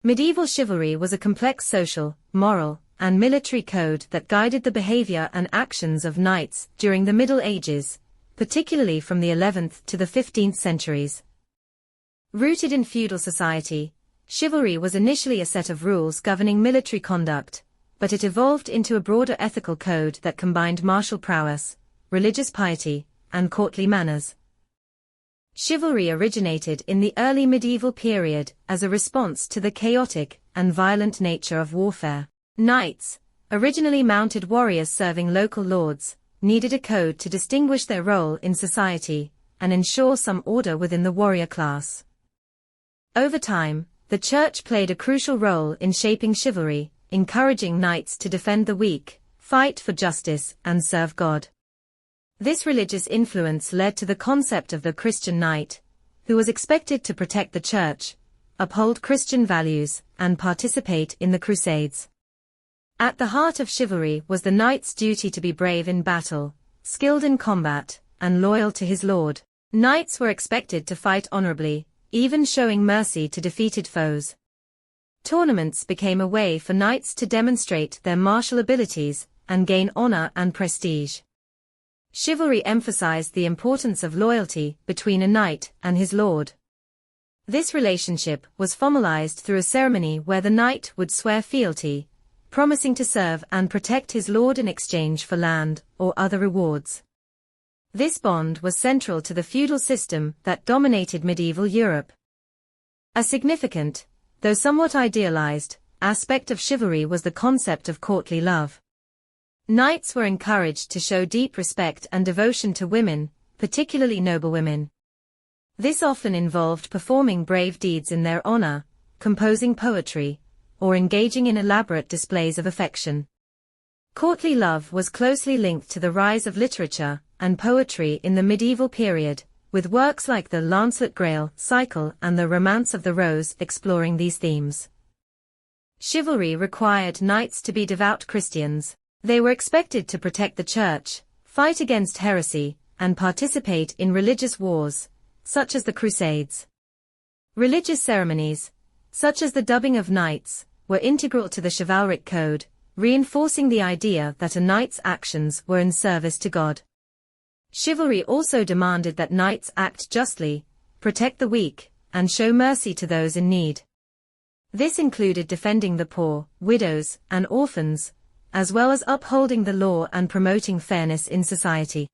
Medieval chivalry was a complex social, moral, and military code that guided the behavior and actions of knights during the Middle Ages, particularly from the 11th to the 15th centuries. Rooted in feudal society, chivalry was initially a set of rules governing military conduct, but it evolved into a broader ethical code that combined martial prowess, religious piety, and courtly manners. Chivalry originated in the early medieval period as a response to the chaotic and violent nature of warfare. Knights, originally mounted warriors serving local lords, needed a code to distinguish their role in society and ensure some order within the warrior class. Over time, the Church played a crucial role in shaping chivalry, encouraging knights to defend the weak, fight for justice, and serve God. This religious influence led to the concept of the Christian knight, who was expected to protect the Church, uphold Christian values, and participate in the Crusades. At the heart of chivalry was the knight's duty to be brave in battle, skilled in combat, and loyal to his lord. Knights were expected to fight honorably, even showing mercy to defeated foes. Tournaments became a way for knights to demonstrate their martial abilities and gain honor and prestige. Chivalry emphasized the importance of loyalty between a knight and his lord. This relationship was formalized through a ceremony where the knight would swear fealty, promising to serve and protect his lord in exchange for land or other rewards. This bond was central to the feudal system that dominated medieval Europe. A significant, though somewhat idealized, aspect of chivalry was the concept of courtly love. Knights were encouraged to show deep respect and devotion to women, particularly noble women. This often involved performing brave deeds in their honor, composing poetry, or engaging in elaborate displays of affection. Courtly love was closely linked to the rise of literature and poetry in the medieval period, with works like the Lancelot Grail cycle and the Romance of the Rose exploring these themes. Chivalry required knights to be devout Christians. They were expected to protect the Church, fight against heresy, and participate in religious wars, such as the Crusades. Religious ceremonies, such as the dubbing of knights, were integral to the chivalric code, reinforcing the idea that a knight's actions were in service to God. Chivalry also demanded that knights act justly, protect the weak, and show mercy to those in need. This included defending the poor, widows, and orphans, as well as upholding the law and promoting fairness in society.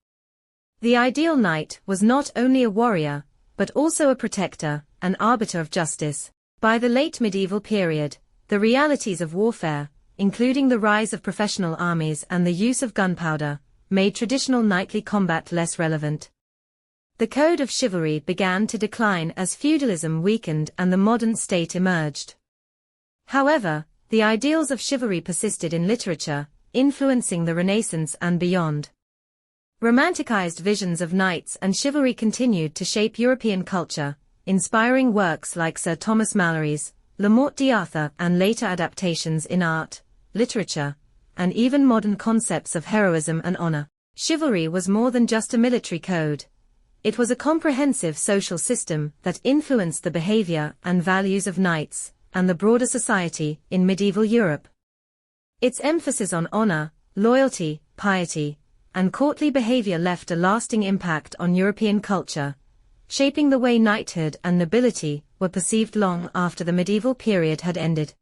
The ideal knight was not only a warrior, but also a protector, an arbiter of justice. By the late medieval period, the realities of warfare, including the rise of professional armies and the use of gunpowder, made traditional knightly combat less relevant. The code of chivalry began to decline as feudalism weakened and the modern state emerged. However, the ideals of chivalry persisted in literature, influencing the Renaissance and beyond. Romanticized visions of knights and chivalry continued to shape European culture, inspiring works like Sir Thomas Malory's La Morte d'Arthur and later adaptations in art, literature, and even modern concepts of heroism and honor. Chivalry was more than just a military code. It was a comprehensive social system that influenced the behavior and values of knights and the broader society in medieval Europe. Its emphasis on honor, loyalty, piety, and courtly behavior left a lasting impact on European culture, shaping the way knighthood and nobility were perceived long after the medieval period had ended.